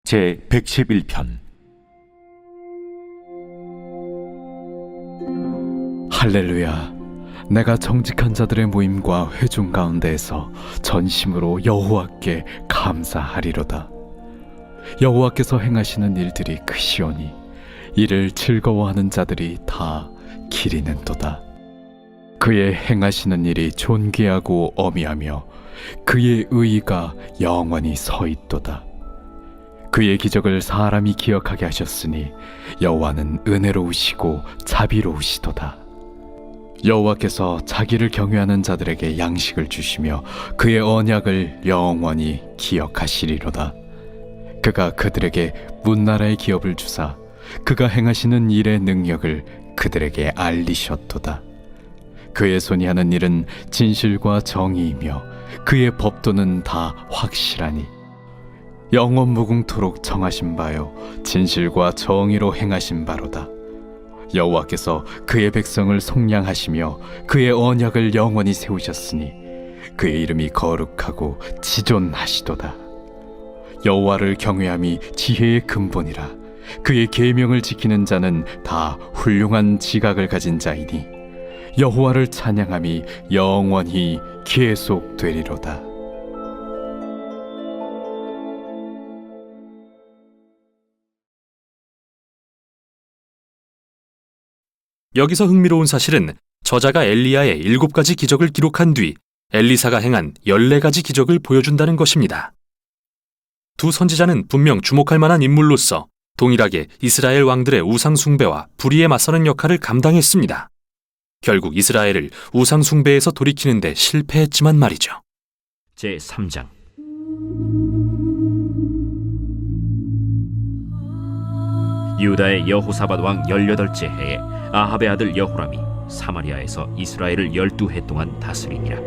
제 111편. 할렐루야. 내가 정직한 자들의 모임과 회중 가운데에서 전심으로 여호와께 감사하리로다. 여호와께서 행하시는 일들이 크시오니 이를 즐거워하는 자들이 다 기리는도다. 그의 행하시는 일이 존귀하고 어미하며 그의 의의가 영원히 서 있도다. 그의 기적을 사람이 기억하게 하셨으니 여호와는 은혜로우시고 자비로우시도다. 여호와께서 자기를 경외하는 자들에게 양식을 주시며 그의 언약을 영원히 기억하시리로다. 그가 그들에게 문나라의 기업을 주사 그가 행하시는 일의 능력을 그들에게 알리셨도다. 그의 손이 하는 일은 진실과 정의이며 그의 법도는 다 확실하니 영원 무궁토록 정하신 바요 진실과 정의로 행하신 바로다. 여호와께서 그의 백성을 속량하시며 그의 언약을 영원히 세우셨으니 그의 이름이 거룩하고 지존하시도다. 여호와를 경외함이 지혜의 근본이라. 그의 계명을 지키는 자는 다 훌륭한 지각을 가진 자이니 여호와를 찬양함이 영원히 계속되리로다. 여기서 흥미로운 사실은 저자가 엘리야의 7가지 기적을 기록한 뒤 엘리사가 행한 14가지 기적을 보여준다는 것입니다. 두 선지자는 분명 주목할 만한 인물로서 동일하게 이스라엘 왕들의 우상 숭배와 불의에 맞서는 역할을 감당했습니다. 결국 이스라엘을 우상 숭배에서 돌이키는 데 실패했지만 말이죠. 제3장. 유다의 여호사밧 왕 18째 해에 아합의 아들 여호람이 사마리아에서 이스라엘을 12해 동안 다스리니라.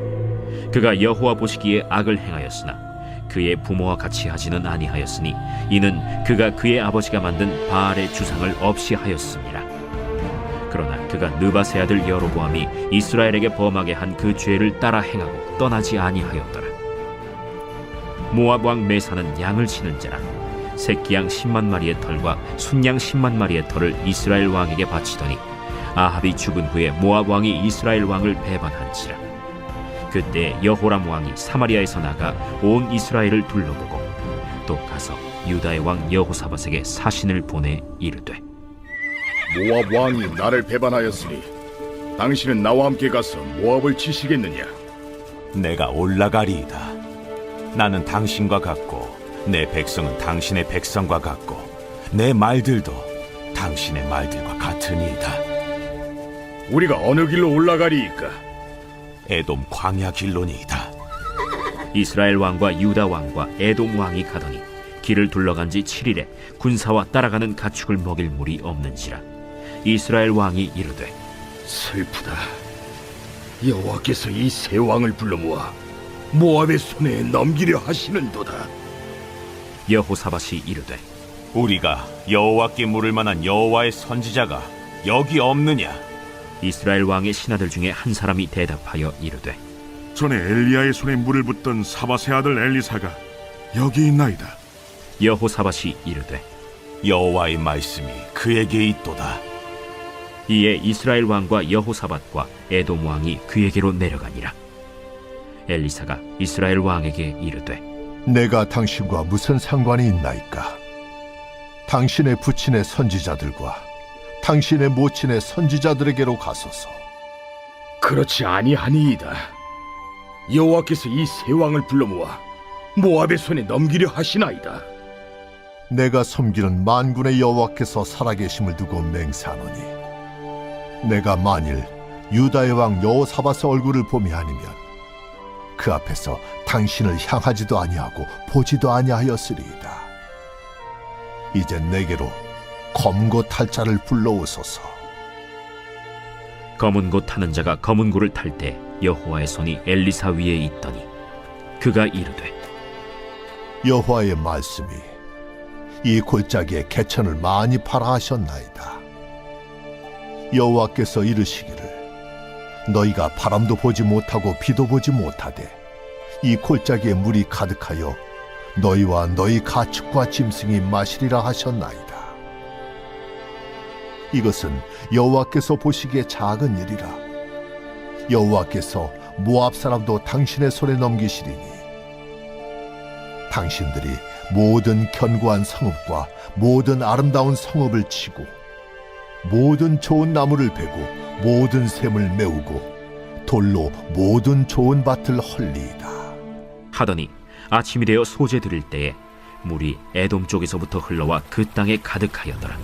그가 여호와 보시기에 악을 행하였으나 그의 부모와 같이 하지는 아니하였으니 이는 그가 그의 아버지가 만든 바알의 주상을 없이 하였습니다. 그러나 그가 느밧의 아들 여로보암이 이스라엘에게 범하게 한 그 죄를 따라 행하고 떠나지 아니하였더라. 모압 왕 메사는 양을 치는 자라. 새끼양 10만 마리의 털과 순양 10만 마리의 털을 이스라엘 왕에게 바치더니 아합이 죽은 후에 모압 왕이 이스라엘 왕을 배반한지라. 그때 여호람 왕이 사마리아에서 나가 온 이스라엘을 둘러보고 또 가서 유다의 왕 여호사밧에게 사신을 보내 이르되, 모압 왕이 나를 배반하였으니 당신은 나와 함께 가서 모압을 치시겠느냐? 내가 올라가리이다. 나는 당신과 같고 내 백성은 당신의 백성과 같고 내 말들도 당신의 말들과 같으니이다. 우리가 어느 길로 올라가리이까? 에돔 광야 길로니이다. 이스라엘 왕과 유다 왕과 에돔 왕이 가더니 길을 둘러간 지 7일에 군사와 따라가는 가축을 먹일 물이 없는지라. 이스라엘 왕이 이르되, 슬프다. 여호와께서 이 세 왕을 불러 모아 모압의 손에 넘기려 하시는도다. 여호사밧이 이르되, 우리가 여호와께 물을 만한 여호와의 선지자가 여기 없느냐? 이스라엘 왕의 신하들 중에 한 사람이 대답하여 이르되, 전에 엘리야의 손에 물을 붓던 사밧의 아들 엘리사가 여기 있나이다. 여호사밧이 이르되, 여호와의 말씀이 그에게 있도다. 이에 이스라엘 왕과 여호사밧과 에돔 왕이 그에게로 내려가니라. 엘리사가 이스라엘 왕에게 이르되, 내가 당신과 무슨 상관이 있나이까? 당신의 부친의 선지자들과 당신의 모친의 선지자들에게로 가소서. 그렇지 아니하니이다. 여호와께서 이 세 왕을 불러 모아 모압의 손에 넘기려 하시나이다. 내가 섬기는 만군의 여호와께서 살아계심을 두고 맹세하노니 내가 만일 유다의 왕 여호사밧의 얼굴을 봄이 아니면 그 앞에서 당신을 향하지도 아니하고 보지도 아니하였으리이다. 이제 내게로 검고 탈 자를 불러오소서. 검은 고 타는 자가 검은 고를 탈 때 여호와의 손이 엘리사 위에 있더니 그가 이르되, 여호와의 말씀이 이 골짜기에 개천을 많이 팔아 하셨나이다. 여호와께서 이르시기를 너희가 바람도 보지 못하고 비도 보지 못하되 이 골짜기에 물이 가득하여 너희와 너희 가축과 짐승이 마시리라 하셨나이다. 이것은 여호와께서 보시기에 작은 일이라. 여호와께서 모압 사람도 당신의 손에 넘기시리니 당신들이 모든 견고한 성읍과 모든 아름다운 성읍을 치고 모든 좋은 나무를 베고 모든 샘을 메우고 돌로 모든 좋은 밭을 헐리이다. 하더니 아침이 되어 소재 드릴 때에 물이 에돔 쪽에서부터 흘러와 그 땅에 가득하였더라.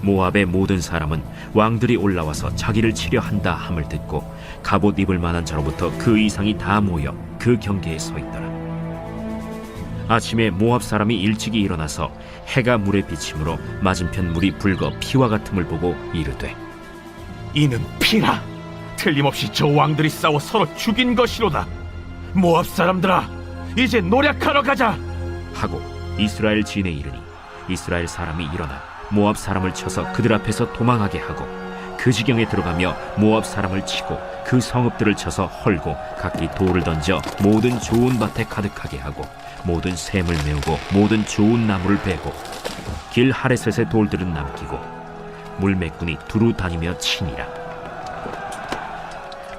모압의 모든 사람은 왕들이 올라와서 자기를 치려 한다 함을 듣고 갑옷 입을 만한 자로부터 그 이상이 다 모여 그 경계에 서 있더라. 아침에 모압 사람이 일찍이 일어나서 해가 물에 비침으로 맞은편 물이 붉어 피와 같음을 보고 이르되 이는 피라. 틀림없이 저 왕들이 싸워 서로 죽인 것이로다. 모압 사람들아, 이제 노력하러 가자. 하고 이스라엘 진에 이르니 이스라엘 사람이 일어나 모압 사람을 쳐서 그들 앞에서 도망하게 하고 그 지경에 들어가며 모압 사람을 치고 그 성읍들을 쳐서 헐고 각기 돌을 던져 모든 좋은 밭에 가득하게 하고 모든 샘을 메우고 모든 좋은 나무를 베고 길 하레셋의 돌들은 남기고 물매꾼이 두루 다니며 치니라.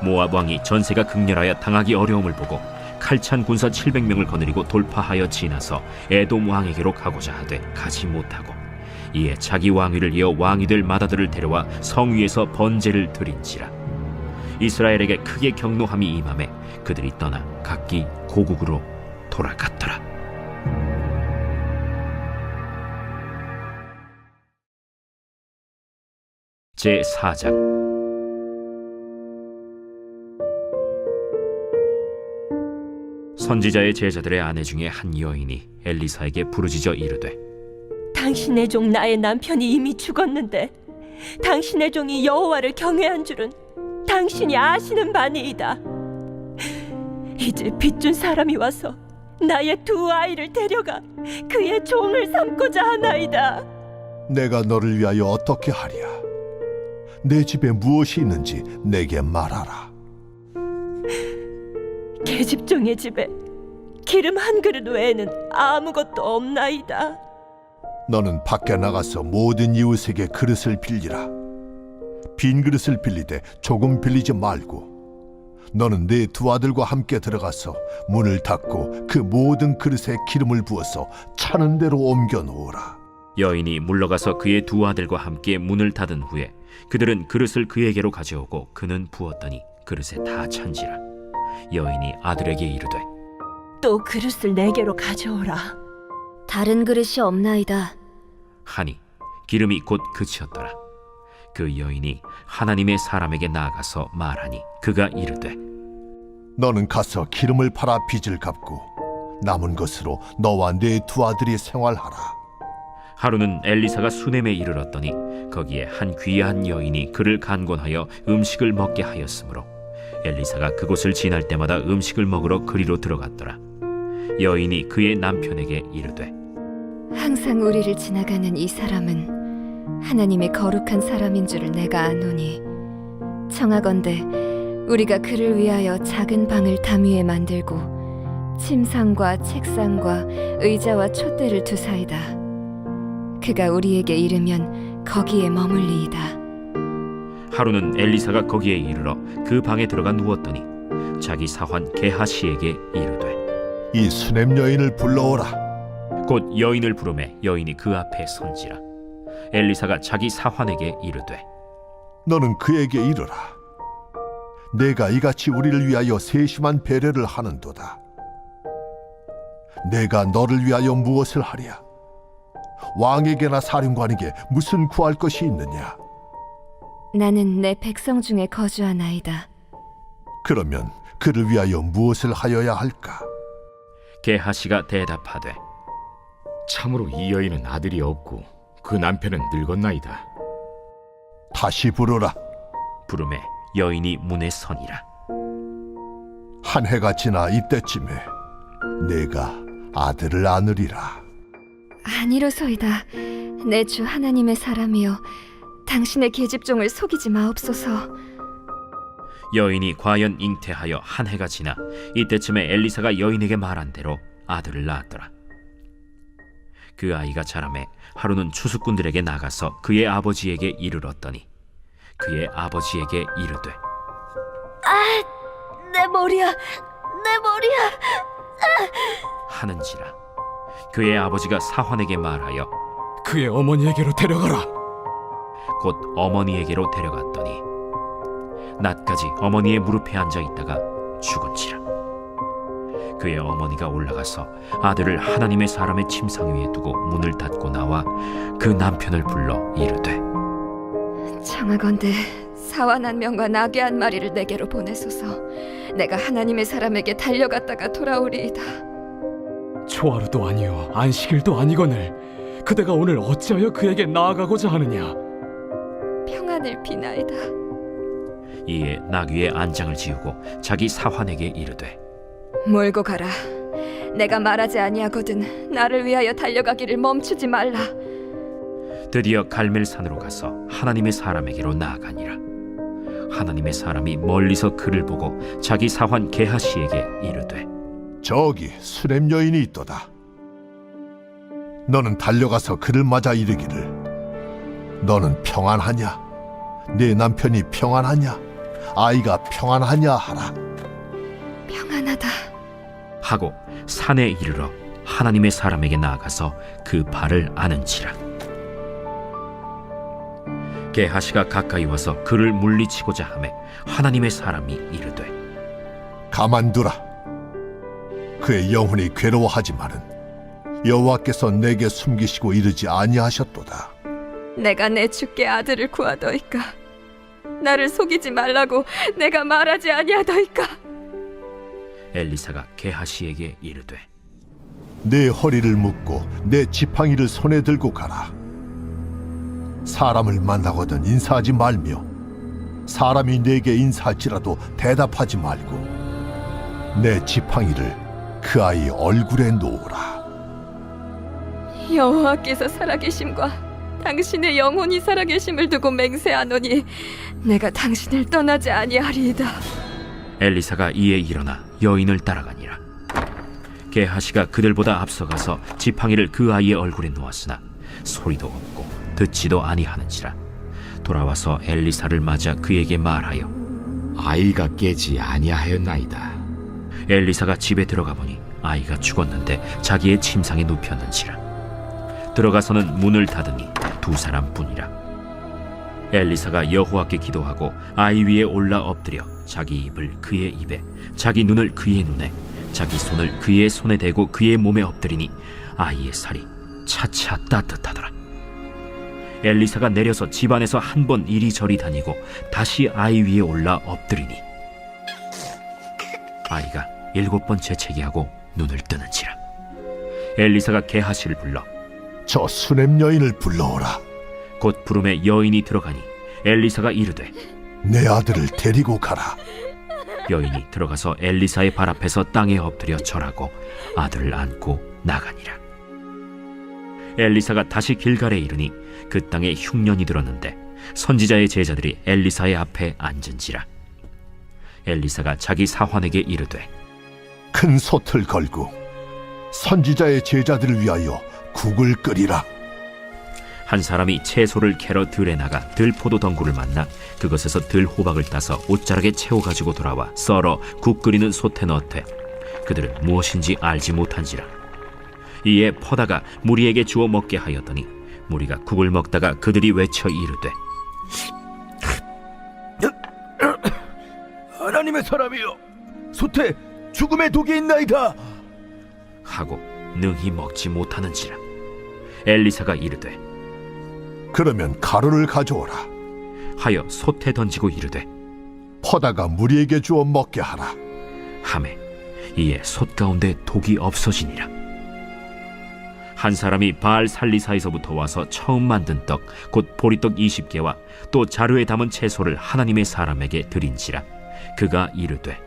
모압 왕이 전세가 극렬하여 당하기 어려움을 보고 칼찬 군사 700명을 거느리고 돌파하여 지나서 에돔 왕에게로 가고자 하되 가지 못하고 이에 자기 왕위를 이어 왕이 될 맏아들을 데려와 성 위에서 번제를 드린지라. 이스라엘에게 크게 경노함이 임하매 그들이 떠나 각기 고국으로 돌아갔더라. 제4장. 선지자의 제자들의 아내 중에 한 여인이 엘리사에게 부르짖어 이르되 당신의 종 나의 남편이 이미 죽었는데 당신의 종이 여호와를 경외한 줄은 당신이 아시는 바니이다. 이제 빚준 사람이 와서 나의 두 아이를 데려가 그의 종을 삼고자 하나이다. 내가 너를 위하여 어떻게 하랴? 내 집에 무엇이 있는지 내게 말하라. 계집종의 집에 기름 한 그릇 외에는 아무것도 없나이다. 너는 밖에 나가서 모든 이웃에게 그릇을 빌리라. 빈 그릇을 빌리되 조금 빌리지 말고 너는 네 두 아들과 함께 들어가서 문을 닫고 그 모든 그릇에 기름을 부어서 차는 대로 옮겨 놓으라. 여인이 물러가서 그의 두 아들과 함께 문을 닫은 후에 그들은 그릇을 그에게로 가져오고 그는 부었더니 그릇에 다 찬지라. 여인이 아들에게 이르되 또 그릇을 내게로 가져오라. 다른 그릇이 없나이다. 하니 기름이 곧 그치었더라. 그 여인이 하나님의 사람에게 나아가서 말하니 그가 이르되 너는 가서 기름을 팔아 빚을 갚고 남은 것으로 너와 네 두 아들이 생활하라. 하루는 엘리사가 수넴에 이르렀더니 거기에 한 귀한 여인이 그를 간곤하여 음식을 먹게 하였으므로 엘리사가 그곳을 지날 때마다 음식을 먹으러 그리로 들어갔더라. 여인이 그의 남편에게 이르되 항상 우리를 지나가는 이 사람은 하나님의 거룩한 사람인 줄을 내가 아노니 청하건대 우리가 그를 위하여 작은 방을 담 위에 만들고 침상과 책상과 의자와 촛대를 두사이다. 그가 우리에게 이르면 거기에 머물리이다. 하루는 엘리사가 거기에 이르러 그 방에 들어가 누웠더니 자기 사환 게하시에게 이르되 이 수넴 여인을 불러오라. 곧 여인을 부르매 여인이 그 앞에 선지라. 엘리사가 자기 사환에게 이르되 너는 그에게 이르라. 내가 이같이 우리를 위하여 세심한 배려를 하는도다. 내가 너를 위하여 무엇을 하랴? 왕에게나 사령관에게 무슨 구할 것이 있느냐? 나는 내 백성 중에 거주하나이다. 그러면 그를 위하여 무엇을 하여야 할까? 게하시가 대답하되 참으로 이 여인은 아들이 없고 그 남편은 늙었나이다. 다시 부르라. 부르매 여인이 문에 서니라. 한 해가 지나 이때쯤에 내가 아들을 안으리라. 아니로소이다. 내 주 하나님의 사람이여 당신의 계집종을 속이지 마옵소서. 여인이 과연 잉태하여 한 해가 지나 이때쯤에 엘리사가 여인에게 말한 대로 아들을 낳았더라. 그 아이가 자라매 하루는 추수꾼들에게 나가서 그의 아버지에게 이르렀더니 그의 아버지에게 이르되 내 머리야, 내 머리야. 하는지라. 그의 아버지가 사환에게 말하여 그의 어머니에게로 데려가라. 곧 어머니에게로 데려갔더니 낮까지 어머니의 무릎에 앉아 있다가 죽은지라. 그의 어머니가 올라가서 아들을 하나님의 사람의 침상 위에 두고 문을 닫고 나와 그 남편을 불러 이르되 청하건대 사완 한 명과 나귀 한 마리를 내게로 보내소서. 내가 하나님의 사람에게 달려갔다가 돌아오리이다. 초하루도 아니요 안식일도 아니거늘 그대가 오늘 어찌하여 그에게 나아가고자 하느냐? 평안을 비나이다. 이에 나귀의 안장을 지우고 자기 사환에게 이르되 몰고 가라. 내가 말하지 아니하거든 나를 위하여 달려가기를 멈추지 말라. 드디어 갈멜산으로 가서 하나님의 사람에게로 나아가니라. 하나님의 사람이 멀리서 그를 보고 자기 사환 게하시에게 이르되 저기 수렘 여인이 있도다. 너는 달려가서 그를 맞아 이르기를 너는 평안하냐? 네 남편이 평안하냐? 아이가 평안하냐 하라. 평안하다. 하고 산에 이르러 하나님의 사람에게 나아가서 그 발을 아는지라. 게하시가 가까이 와서 그를 물리치고자 하매 하나님의 사람이 이르되 가만두라. 그의 영혼이 괴로워하지만은 여호와께서 내게 숨기시고 이르지 아니하셨도다. 내가 내 주께 아들을 구하더이까. 나를 속이지 말라고 내가 말하지 아니하더이까. 엘리사가 게하시에게 이르되 내 허리를 묶고 내 지팡이를 손에 들고 가라. 사람을 만나거든 인사하지 말며 사람이 내게 인사할지라도 대답하지 말고 내 지팡이를 그 아이 얼굴에 놓으라. 여호와께서 살아계심과 당신의 영혼이 살아계심을 두고 맹세하노니 내가 당신을 떠나지 아니하리이다. 엘리사가 이에 일어나 여인을 따라가니라. 게하시가 그들보다 앞서가서 지팡이를 그 아이의 얼굴에 놓았으나 소리도 없고 듣지도 아니하는지라. 돌아와서 엘리사를 맞아 그에게 말하여 아이가 깨지 아니하였나이다. 엘리사가 집에 들어가 보니 아이가 죽었는데 자기의 침상에 눕혔는지라. 들어가서는 문을 닫으니 두 사람뿐이라. 엘리사가 여호와께 기도하고 아이 위에 올라 엎드려 자기 입을 그의 입에 자기 눈을 그의 눈에 자기 손을 그의 손에 대고 그의 몸에 엎드리니 아이의 살이 차차 따뜻하더라. 엘리사가 내려서 집안에서 한 번 이리저리 다니고 다시 아이 위에 올라 엎드리니 아이가 7번 재채기하고 눈을 뜨는지라. 엘리사가 게하시를 불러 저 수렘 여인을 불러오라. 곧 부름에 여인이 들어가니 엘리사가 이르되 내 아들을 데리고 가라. 여인이 들어가서 엘리사의 발 앞에서 땅에 엎드려 절하고 아들을 안고 나가니라. 엘리사가 다시 길갈에 이르니 그 땅에 흉년이 들었는데 선지자의 제자들이 엘리사의 앞에 앉은지라. 엘리사가 자기 사환에게 이르되 큰 솥을 걸고 선지자의 제자들을 위하여 국을 끓이라. 한 사람이 채소를 캐러 들에 나가 들포도 덩굴을 만나 그것에서 들호박을 따서 옷자락에 채워가지고 돌아와 썰어 국 끓이는 솥에 넣되 그들은 무엇인지 알지 못한지라. 이에 퍼다가 무리에게 주어 먹게 하였더니 무리가 국을 먹다가 그들이 외쳐 이르되 하나님의 사람이여, 솥에 죽음의 독이 있나이다 하고 능히 먹지 못하는지라. 엘리사가 이르되 그러면 가루를 가져오라. 하여 솥에 던지고 이르되 퍼다가 무리에게 주어 먹게 하라. 하매 이에 솥 가운데 독이 없어지니라. 한 사람이 바알 살리사에서부터 와서 처음 만든 떡 곧 보리떡 20개와 또 자루에 담은 채소를 하나님의 사람에게 드린지라. 그가 이르되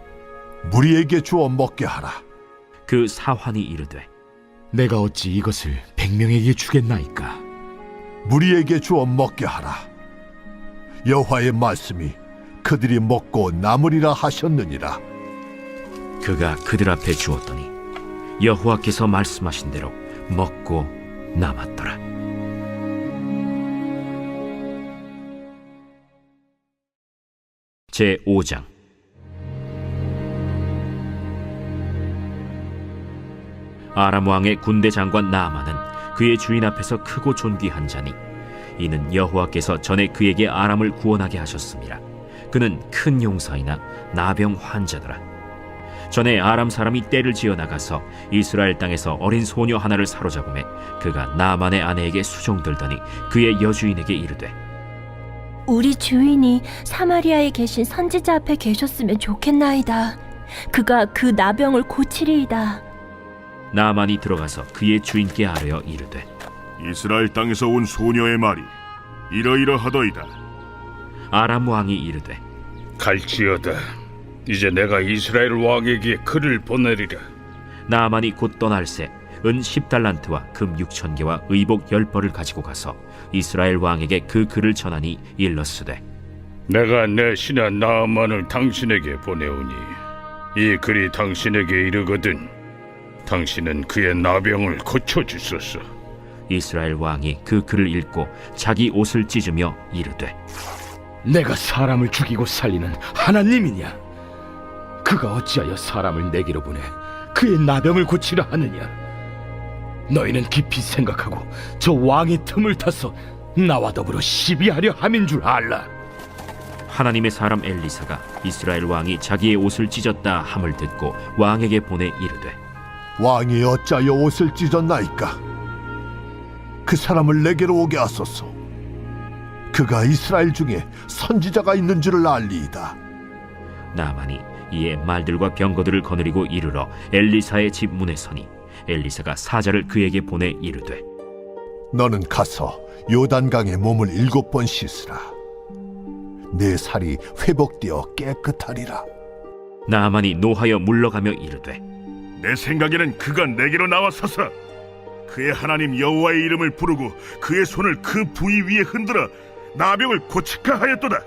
무리에게 주어 먹게 하라. 그 사환이 이르되 내가 어찌 이것을 100명에게 주겠나이까? 무리에게 주어 먹게 하라. 여호와의 말씀이 그들이 먹고 남으리라 하셨느니라. 그가 그들 앞에 주었더니 여호와께서 말씀하신 대로 먹고 남았더라. 제 5장. 아람 왕의 군대 장관 나아만은 그의 주인 앞에서 크고 존귀한 자니 이는 여호와께서 전에 그에게 아람을 구원하게 하셨습니다. 그는 큰 용사이나 나병 환자더라. 전에 아람 사람이 떼를 지어 나가서 이스라엘 땅에서 어린 소녀 하나를 사로잡음에 그가 나아만의 아내에게 수종들더니 그의 여주인에게 이르되 우리 주인이 사마리아에 계신 선지자 앞에 계셨으면 좋겠나이다. 그가 그 나병을 고치리이다. 나아만이 들어가서 그의 주인께 아뢰어 이르되 이스라엘 땅에서 온 소녀의 말이 이러이러하더이다. 아람 왕이 이르되 갈지어다. 이제 내가 이스라엘 왕에게 글을 보내리라. 나아만이 곧 떠날새 은 10달란트와 금 6,000개와 의복 10벌을 가지고 가서 이스라엘 왕에게 그 글을 전하니 일렀으되 내가 내 신하 나아만을 당신에게 보내오니 이 글이 당신에게 이르거든 당신은 그의 나병을 고쳐주소서. 이스라엘 왕이 그 글을 읽고 자기 옷을 찢으며 이르되 내가 사람을 죽이고 살리는 하나님이냐? 그가 어찌하여 사람을 내게로 보내 그의 나병을 고치려 하느냐? 너희는 깊이 생각하고 저 왕의 틈을 타서 나와 더불어 시비하려 함인 줄 알라. 하나님의 사람 엘리사가 이스라엘 왕이 자기의 옷을 찢었다 함을 듣고 왕에게 보내 이르되 왕이 어찌하여 옷을 찢었나이까? 그 사람을 내게로 오게 하소서. 그가 이스라엘 중에 선지자가 있는 줄을 알리이다. 나아만이 이에 말들과 병거들을 거느리고 이르러 엘리사의 집 문에 서니 엘리사가 사자를 그에게 보내 이르되 너는 가서 요단강에 몸을 7번 씻으라. 내 살이 회복되어 깨끗하리라. 나아만이 노하여 물러가며 이르되 내 생각에는 그가 내게로 나와서서 그의 하나님 여호와의 이름을 부르고 그의 손을 그 부위 위에 흔들어 나병을 고칠까 하였도다.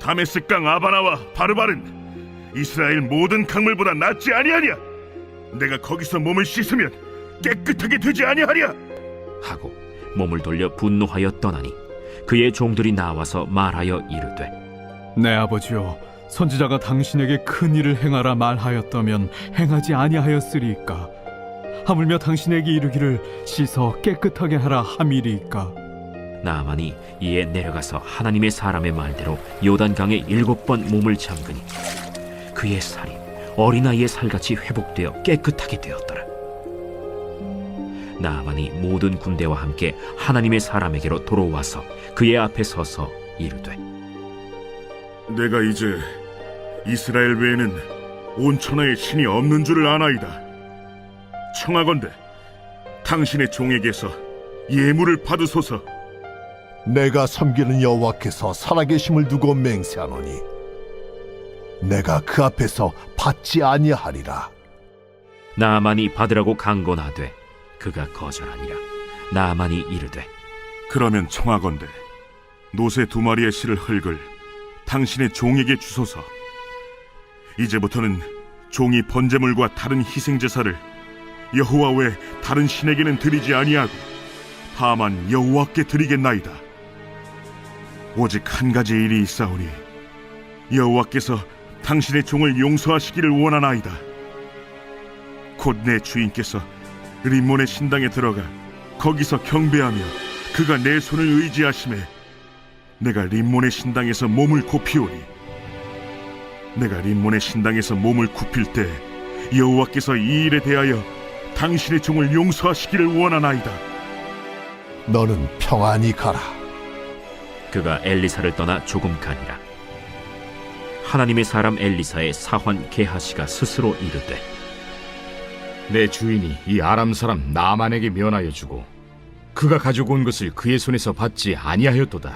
다메스강 아바나와 바르바른 이스라엘 모든 강물보다 낫지 아니하냐? 내가 거기서 몸을 씻으면 깨끗하게 되지 아니하랴? 하고 몸을 돌려 분노하여 떠나니 그의 종들이 나와서 말하여 이르되 내 아버지여, 선지자가 당신에게 큰 일을 행하라 말하였다면 행하지 아니하였으리이까? 하물며 당신에게 이르기를 씻어 깨끗하게 하라 함이리이까? 나아만이 이에 내려가서 하나님의 사람의 말대로 요단강에 7번 몸을 잠그니 그의 살이 어린아이의 살같이 회복되어 깨끗하게 되었더라. 나아만이 모든 군대와 함께 하나님의 사람에게로 돌아와서 그의 앞에 서서 이르되 내가 이제 이스라엘 외에는 온 천하에 신이 없는 줄을 아나이다. 청하건대 당신의 종에게서 예물을 받으소서. 내가 섬기는 여호와께서 살아계심을 두고 맹세하노니 내가 그 앞에서 받지 아니하리라. 나아만이 받으라고 강권하되 그가 거절하니라. 나아만이 이르되 그러면 청하건대 노새 2마리의 실을 흙을 당신의 종에게 주소서. 이제부터는 종이 번제물과 다른 희생제사를 여호와 외 다른 신에게는 드리지 아니하고 다만 여호와께 드리겠나이다. 오직 한 가지 일이 있사오니 여호와께서 당신의 종을 용서하시기를 원하나이다. 곧 내 주인께서 림몬의 신당에 들어가 거기서 경배하며 그가 내 손을 의지하심에 내가 림몬의 신당에서 몸을 굽히오니 내가 림몬의 신당에서 몸을 굽힐 때 여호와께서 이 일에 대하여 당신의 종을 용서하시기를 원하나이다. 너는 평안히 가라. 그가 엘리사를 떠나 조금 가니라. 하나님의 사람 엘리사의 사환 게하시가 스스로 이르되 내 주인이 이 아람 사람 나만에게 면하여 주고 그가 가지고 온 것을 그의 손에서 받지 아니하였도다.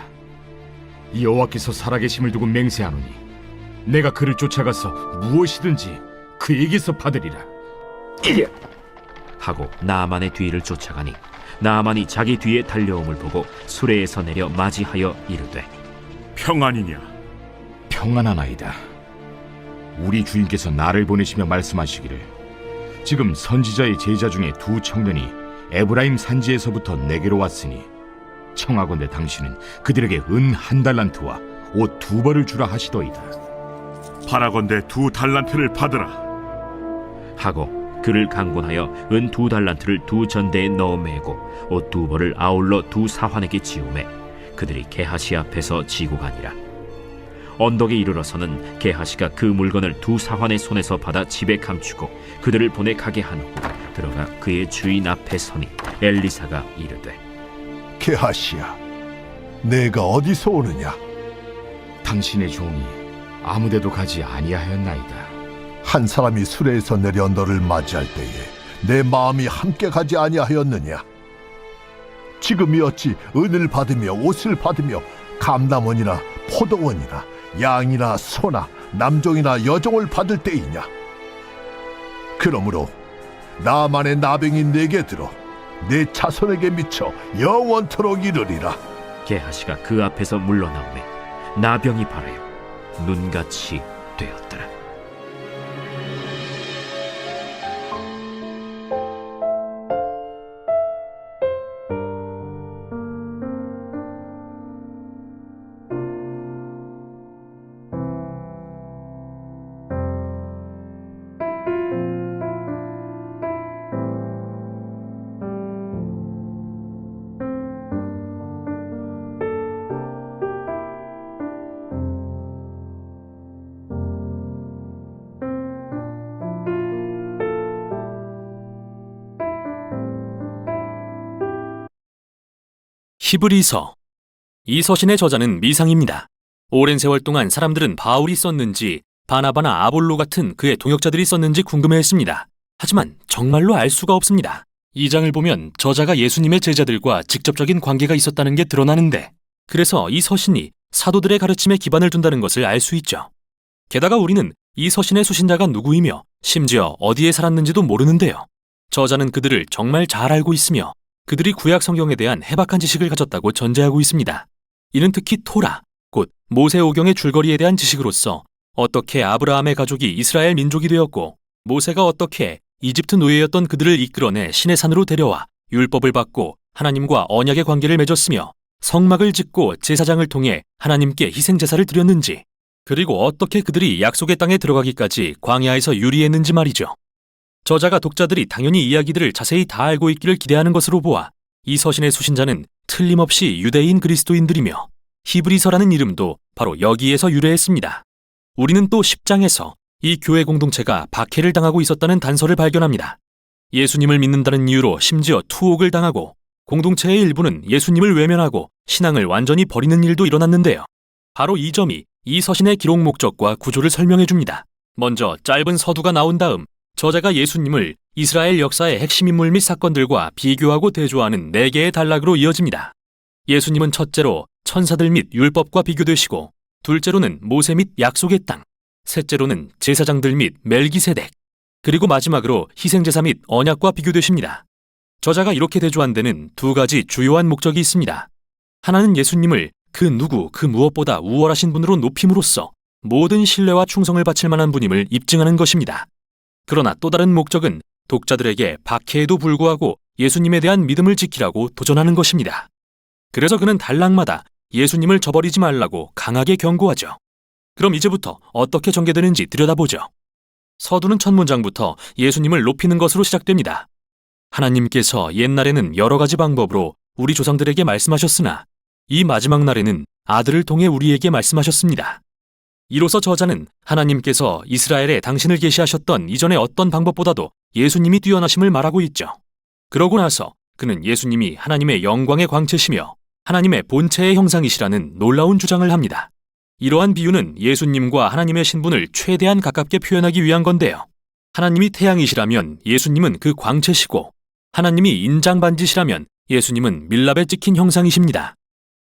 여호와께서 살아계심을 두고 맹세하노니 내가 그를 쫓아가서 무엇이든지 그에게서 받으리라. 하고 나아만의 뒤를 쫓아가니 나아만이 자기 뒤에 달려옴을 보고 수레에서 내려 맞이하여 이르되 평안이냐? 평안하나이다. 우리 주인께서 나를 보내시며 말씀하시기를 지금 선지자의 제자 중에 두 청년이 에브라임 산지에서부터 내게로 왔으니 청하건대 당신은 그들에게 은 1달란트와 옷 2벌을 주라 하시더이다. 바라건대 2달란트를 받으라. 하고 그를 강권하여 은 2달란트를 2전대에 넣어 매고 옷 2벌을 아울러 2사환에게 지우매 그들이 게하시 앞에서 지고 가니라. 언덕에 이르러서는 게하시가 그 물건을 2사환의 손에서 받아 집에 감추고 그들을 보내 가게 한 후 들어가 그의 주인 앞에 서니 엘리사가 이르되 게하시야, 내가 어디서 오느냐? 당신의 종이 아무데도 가지 아니하였나이다. 한 사람이 수레에서 내려 너를 맞이할 때에 내 마음이 함께 가지 아니하였느냐? 지금이 어찌 은을 받으며 옷을 받으며 감남원이나 포도원이나 양이나 소나 남종이나 여종을 받을 때이냐? 그러므로 나만의 나병이 내게 들어 내 자손에게 미쳐 영원토록 이르리라. 게하시가 그 앞에서 물러나오매 나병이 발하여 눈같이 되었더라. 히브리서. 이 서신의 저자는 미상입니다. 오랜 세월 동안 사람들은 바울이 썼는지 바나바나 아볼로 같은 그의 동역자들이 썼는지 궁금해했습니다. 하지만 정말로 알 수가 없습니다. 이 장을 보면 저자가 예수님의 제자들과 직접적인 관계가 있었다는 게 드러나는데, 그래서 이 서신이 사도들의 가르침에 기반을 둔다는 것을 알 수 있죠. 게다가 우리는 이 서신의 수신자가 누구이며 심지어 어디에 살았는지도 모르는데요. 저자는 그들을 정말 잘 알고 있으며 그들이 구약 성경에 대한 해박한 지식을 가졌다고 전제하고 있습니다. 이는 특히 토라, 곧 모세오경의 줄거리에 대한 지식으로서 어떻게 아브라함의 가족이 이스라엘 민족이 되었고 모세가 어떻게 이집트 노예였던 그들을 이끌어내 시내 산으로 데려와 율법을 받고 하나님과 언약의 관계를 맺었으며 성막을 짓고 제사장을 통해 하나님께 희생제사를 드렸는지, 그리고 어떻게 그들이 약속의 땅에 들어가기까지 광야에서 유리했는지 말이죠. 저자가 독자들이 당연히 이야기들을 자세히 다 알고 있기를 기대하는 것으로 보아 이 서신의 수신자는 틀림없이 유대인 그리스도인들이며 히브리서라는 이름도 바로 여기에서 유래했습니다. 우리는 또 10장에서 이 교회 공동체가 박해를 당하고 있었다는 단서를 발견합니다. 예수님을 믿는다는 이유로 심지어 투옥을 당하고 공동체의 일부는 예수님을 외면하고 신앙을 완전히 버리는 일도 일어났는데요. 바로 이 점이 이 서신의 기록 목적과 구조를 설명해 줍니다. 먼저 짧은 서두가 나온 다음 저자가 예수님을 이스라엘 역사의 핵심 인물 및 사건들과 비교하고 대조하는 4개의 단락으로 이어집니다. 예수님은 첫째로 천사들 및 율법과 비교되시고, 둘째로는 모세 및 약속의 땅, 셋째로는 제사장들 및 멜기세덱, 그리고 마지막으로 희생제사 및 언약과 비교되십니다. 저자가 이렇게 대조한 데는 2가지 주요한 목적이 있습니다. 하나는 예수님을 그 누구 그 무엇보다 우월하신 분으로 높임으로써 모든 신뢰와 충성을 바칠 만한 분임을 입증하는 것입니다. 그러나 또 다른 목적은 독자들에게 박해에도 불구하고 예수님에 대한 믿음을 지키라고 도전하는 것입니다. 그래서 그는 단락마다 예수님을 저버리지 말라고 강하게 경고하죠. 그럼 이제부터 어떻게 전개되는지 들여다보죠. 서두는 첫 문장부터 예수님을 높이는 것으로 시작됩니다. 하나님께서 옛날에는 여러 가지 방법으로 우리 조상들에게 말씀하셨으나 이 마지막 날에는 아들을 통해 우리에게 말씀하셨습니다. 이로써 저자는 하나님께서 이스라엘에 당신을 계시하셨던 이전의 어떤 방법보다도 예수님이 뛰어나심을 말하고 있죠. 그러고 나서 그는 예수님이 하나님의 영광의 광채시며 하나님의 본체의 형상이시라는 놀라운 주장을 합니다. 이러한 비유는 예수님과 하나님의 신분을 최대한 가깝게 표현하기 위한 건데요. 하나님이 태양이시라면 예수님은 그 광채시고, 하나님이 인장반지시라면 예수님은 밀랍에 찍힌 형상이십니다.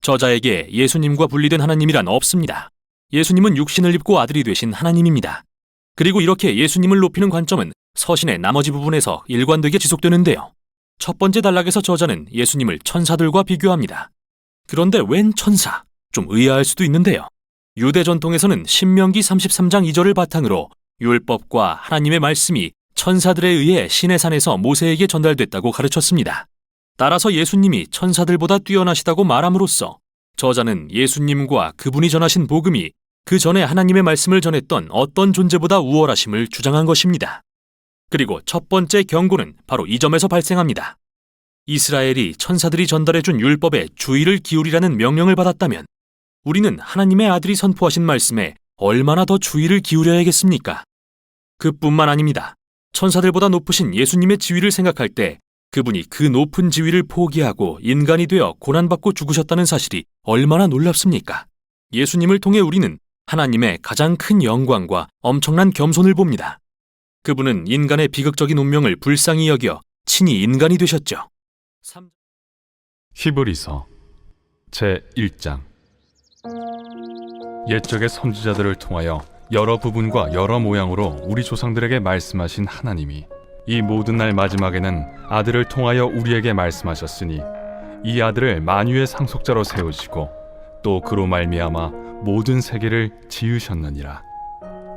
저자에게 예수님과 분리된 하나님이란 없습니다. 예수님은 육신을 입고 아들이 되신 하나님입니다. 그리고 이렇게 예수님을 높이는 관점은 서신의 나머지 부분에서 일관되게 지속되는데요. 첫 번째 단락에서 저자는 예수님을 천사들과 비교합니다. 그런데 웬 천사? 좀 의아할 수도 있는데요. 유대 전통에서는 신명기 33장 2절을 바탕으로 율법과 하나님의 말씀이 천사들에 의해 시내산에서 모세에게 전달됐다고 가르쳤습니다. 따라서 예수님이 천사들보다 뛰어나시다고 말함으로써 저자는 예수님과 그분이 전하신 복음이 그 전에 하나님의 말씀을 전했던 어떤 존재보다 우월하심을 주장한 것입니다. 그리고 첫 번째 경고는 바로 이 점에서 발생합니다. 이스라엘이 천사들이 전달해준 율법에 주의를 기울이라는 명령을 받았다면 우리는 하나님의 아들이 선포하신 말씀에 얼마나 더 주의를 기울여야겠습니까? 그뿐만 아닙니다. 천사들보다 높으신 예수님의 지위를 생각할 때 그분이 그 높은 지위를 포기하고 인간이 되어 고난받고 죽으셨다는 사실이 얼마나 놀랍습니까? 예수님을 통해 우리는 하나님의 가장 큰 영광과 엄청난 겸손을 봅니다. 그분은 인간의 비극적인 운명을 불쌍히 여겨 친히 인간이 되셨죠. 히브리서 제1장. 옛적의 선지자들을 통하여 여러 부분과 여러 모양으로 우리 조상들에게 말씀하신 하나님이 이 모든 날 마지막에는 아들을 통하여 우리에게 말씀하셨으니 이 아들을 만유의 상속자로 세우시고 또 그로 말미암아 모든 세계를 지으셨느니라.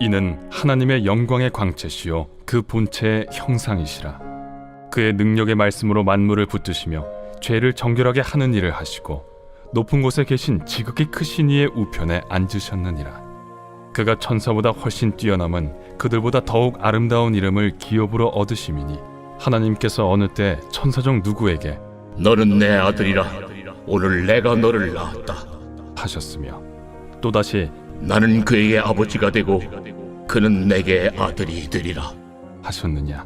이는 하나님의 영광의 광채시요 그 본체의 형상이시라. 그의 능력의 말씀으로 만물을 붙드시며 죄를 정결하게 하는 일을 하시고 높은 곳에 계신 지극히 크신 이의 우편에 앉으셨느니라. 그가 천사보다 훨씬 뛰어남은 그들보다 더욱 아름다운 이름을 기업으로 얻으심이니 하나님께서 어느 때 천사 중 누구에게 너는 내 아들이라 오늘 내가 너를 낳았다 하셨으며 또다시 나는 그에게 아버지가 되고 그는 내게 아들이 되리라 하셨느냐.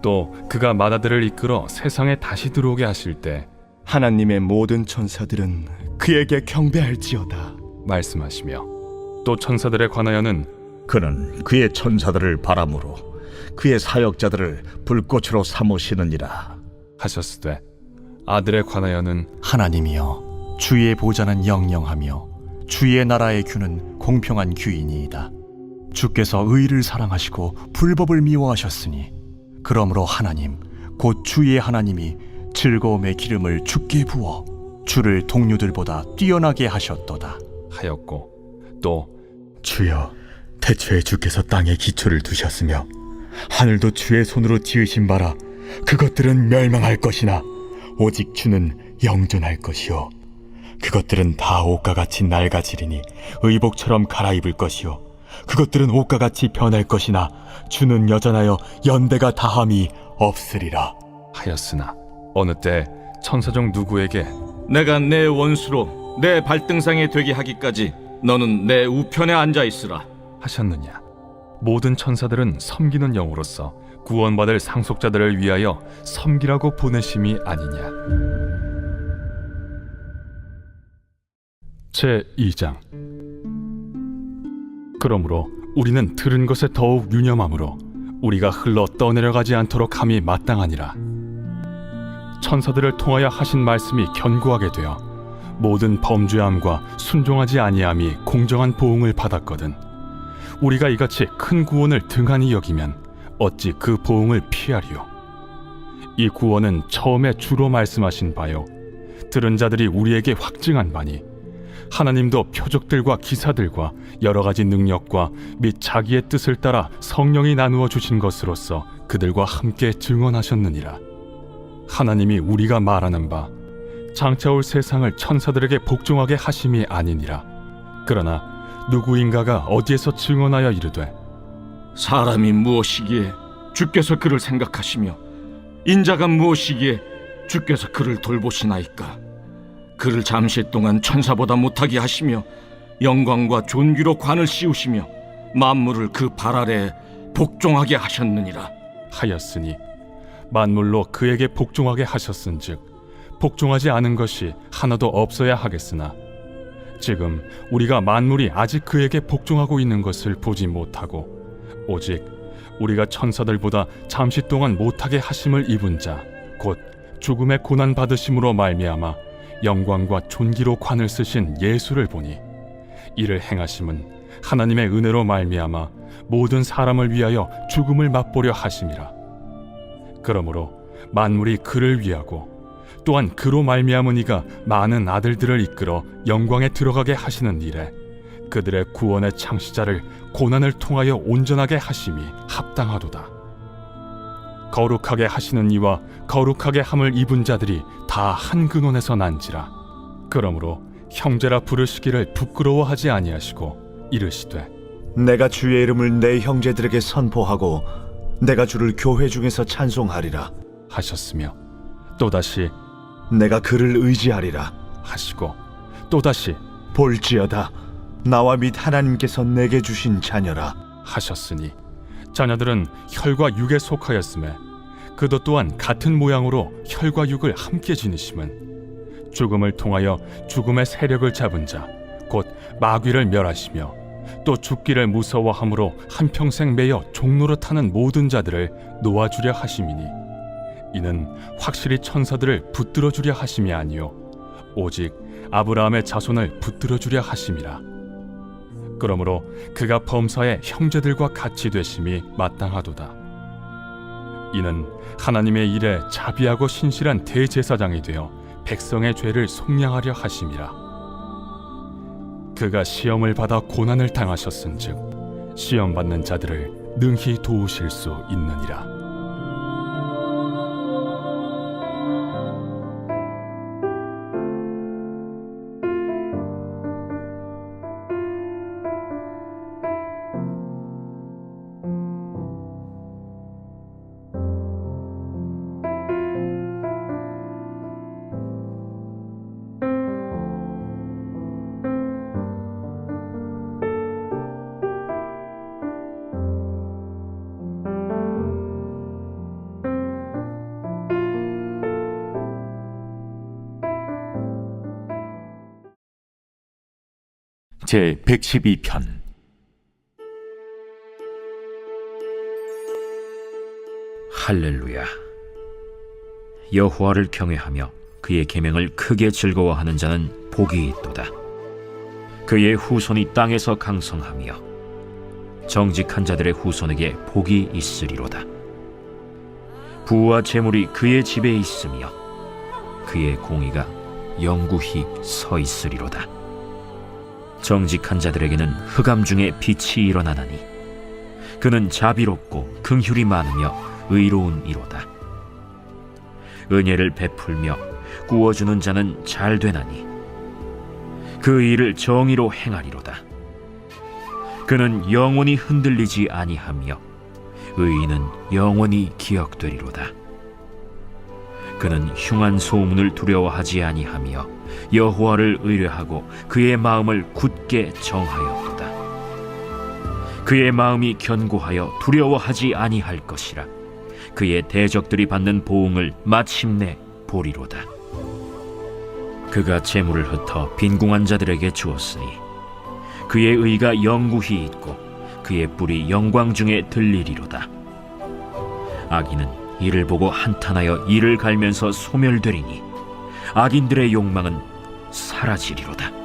또 그가 맏아들을 이끌어 세상에 다시 들어오게 하실 때 하나님의 모든 천사들은 그에게 경배할지어다 말씀하시며 또 천사들에 관하여는 그는 그의 천사들을 바람으로 그의 사역자들을 불꽃으로 삼으시느니라 하셨으되 아들에 관하여는 하나님이여 주의 보좌는 영영하며 주의 나라의 규는 공평한 규이니이다. 주께서 의를 사랑하시고 불법을 미워하셨으니 그러므로 하나님 곧 주의 하나님이 즐거움의 기름을 주께 부어 주를 동료들보다 뛰어나게 하셨도다 하였고 또 주여 태초에 주께서 땅에 기초를 두셨으며 하늘도 주의 손으로 지으신 바라 그것들은 멸망할 것이나 오직 주는 영존할 것이요 그것들은 다 옷과 같이 낡아지리니 의복처럼 갈아입을 것이요 그것들은 옷과 같이 변할 것이나 주는 여전하여 연대가 다함이 없으리라 하였으나 어느 때 천사 중 누구에게 내가 내 원수로 내 발등상에 되게 하기까지 너는 내 우편에 앉아 있으라 하셨느냐. 모든 천사들은 섬기는 영으로서 구원받을 상속자들을 위하여 섬기라고 보내심이 아니냐. 제2장. 그러므로 우리는 들은 것에 더욱 유념함으로 우리가 흘러 떠내려가지 않도록 함이 마땅하니라. 천사들을 통하여 하신 말씀이 견고하게 되어 모든 범죄함과 순종하지 아니함이 공정한 보응을 받았거든 우리가 이같이 큰 구원을 등한히 여기면 어찌 그 보응을 피하리요. 이 구원은 처음에 주로 말씀하신 바요 들은 자들이 우리에게 확증한 바니 하나님도 표적들과 기사들과 여러 가지 능력과 및 자기의 뜻을 따라 성령이 나누어 주신 것으로서 그들과 함께 증언하셨느니라. 하나님이 우리가 말하는 바 장차 올 세상을 천사들에게 복종하게 하심이 아니니라. 그러나 누구인가가 어디에서 증언하여 이르되 사람이 무엇이기에 주께서 그를 생각하시며 인자가 무엇이기에 주께서 그를 돌보시나이까. 그를 잠시 동안 천사보다 못하게 하시며 영광과 존귀로 관을 씌우시며 만물을 그 발 아래에 복종하게 하셨느니라 하였으니 만물로 그에게 복종하게 하셨은즉 복종하지 않은 것이 하나도 없어야 하겠으나 지금 우리가 만물이 아직 그에게 복종하고 있는 것을 보지 못하고 오직 우리가 천사들보다 잠시 동안 못하게 하심을 입은 자 곧 죽음의 고난 받으심으로 말미암아 영광과 존귀로 관을 쓰신 예수를 보니 이를 행하심은 하나님의 은혜로 말미암아 모든 사람을 위하여 죽음을 맛보려 하심이라. 그러므로 만물이 그를 위하고 또한 그로 말미암은 이가 많은 아들들을 이끌어 영광에 들어가게 하시는 일에 그들의 구원의 창시자를 고난을 통하여 온전하게 하심이 합당하도다. 거룩하게 하시는 이와 거룩하게 함을 입은 자들이 다 한 근원에서 난지라. 그러므로 형제라 부르시기를 부끄러워하지 아니하시고 이르시되 내가 주의 이름을 내 형제들에게 선포하고 내가 주를 교회 중에서 찬송하리라 하셨으며 또다시 내가 그를 의지하리라 하시고 또다시 볼지어다 나와 및 하나님께서 내게 주신 자녀라 하셨으니 자녀들은 혈과 육에 속하였음에 그도 또한 같은 모양으로 혈과 육을 함께 지니심은 죽음을 통하여 죽음의 세력을 잡은 자 곧 마귀를 멸하시며 또 죽기를 무서워함으로 한평생 매여 종로로 타는 모든 자들을 놓아주려 하심이니 이는 확실히 천사들을 붙들어 주려 하심이 아니요 오직 아브라함의 자손을 붙들어 주려 하심이라. 그러므로 그가 범사의 형제들과 같이 되심이 마땅하도다. 이는 하나님의 일에 자비하고 신실한 대제사장이 되어 백성의 죄를 속량하려 하심이라. 그가 시험을 받아 고난을 당하셨은즉 시험 받는 자들을 능히 도우실 수 있느니라. 제 112편 할렐루야. 여호와를 경외하며 그의 계명을 크게 즐거워하는 자는 복이 있도다. 그의 후손이 땅에서 강성하며 정직한 자들의 후손에게 복이 있으리로다. 부와 재물이 그의 집에 있으며 그의 공의가 영구히 서 있으리로다. 정직한 자들에게는 흑암 중에 빛이 일어나나니 그는 자비롭고 긍휼이 많으며 의로운 이로다. 은혜를 베풀며 구워주는 자는 잘 되나니 그 일을 정의로 행하리로다. 그는 영원히 흔들리지 아니하며 의인은 영원히 기억되리로다. 그는 흉한 소문을 두려워하지 아니하며 여호와를 의뢰하고 그의 마음을 굳게 정하였도다. 그의 마음이 견고하여 두려워하지 아니할 것이라. 그의 대적들이 받는 보응을 마침내 보리로다. 그가 재물을 흩어 빈궁한 자들에게 주었으니 그의 의가 영구히 있고 그의 뿔이 영광 중에 들리리로다. 악인은 이를 보고 한탄하여 이를 갈면서 소멸되리니 악인들의 욕망은 사라지리로다.